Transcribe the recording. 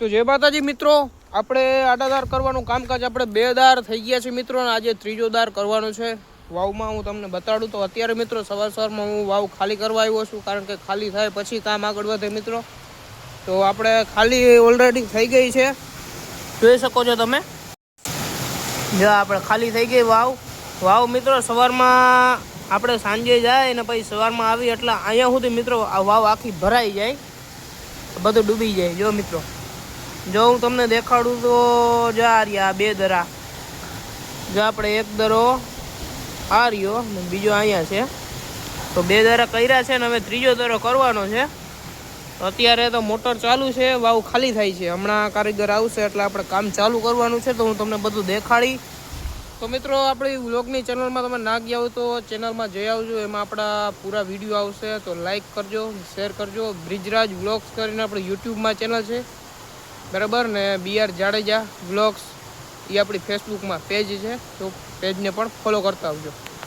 તો જય માતાજી મિત્રો, આપણે આડાદાર કરવાનું કામકાજ આપણે 2 દાર થઈ ગયા છે મિત્રો, અને આજે ત્રીજો દાર કરવાનો છે વાવમાં. હું તમને બતાડું તો અત્યારે મિત્રો સવારમાં હું વાવ ખાલી કરવા આવ્યો છું, કારણ કે ખાલી થાય પછી કામ આગળ વધે મિત્રો. તો આપણે ખાલી ઓલરેડી થઈ ગઈ છે, જોઈ શકો છો તમે. જો આપણે ખાલી થઈ ગઈ વાવ મિત્રો. સવારમાં આપણે સાંજે જાય ને પછી સવારમાં આવી એટલે અહીંયા સુધી મિત્રો આ વાવ આખી ભરાઈ જાય, બધું ડૂબી જાય. જો મિત્રો, જો હું તમને દેખાડું તો જા રહ્યા 2 દરા. જો આપણે 1 દરો આ રહ્યો ને બીજો અહીંયા છે, તો 2 દરા કર્યા છે ને હવે ત્રીજો દરો કરવાનો છે. અત્યારે તો મોટર ચાલુ છે, વાવ ખાલી થાય છે. હમણાં કારીગર આવશે એટલે આપણે કામ ચાલુ કરવાનું છે, તો હું તમને બધું દેખાડી. તો મિત્રો, આપણી વ્લોગની ચેનલમાં તમે ના ગયા હોય તો ચેનલમાં જઈ આવજો, એમાં આપણા પૂરા વિડીયો આવશે. તો લાઈક કરજો, શેર કરજો. બ્રિજરાજ વ્લોગ્સ કરીને આપણે યુટ્યુબમાં ચેનલ છે બરાબર ને, BR જાડેજા વ્લોગ્સ એ આપણી ફેસબુકમાં પેજ છે, તો પેજને પણ ફોલો કરતા આવજો.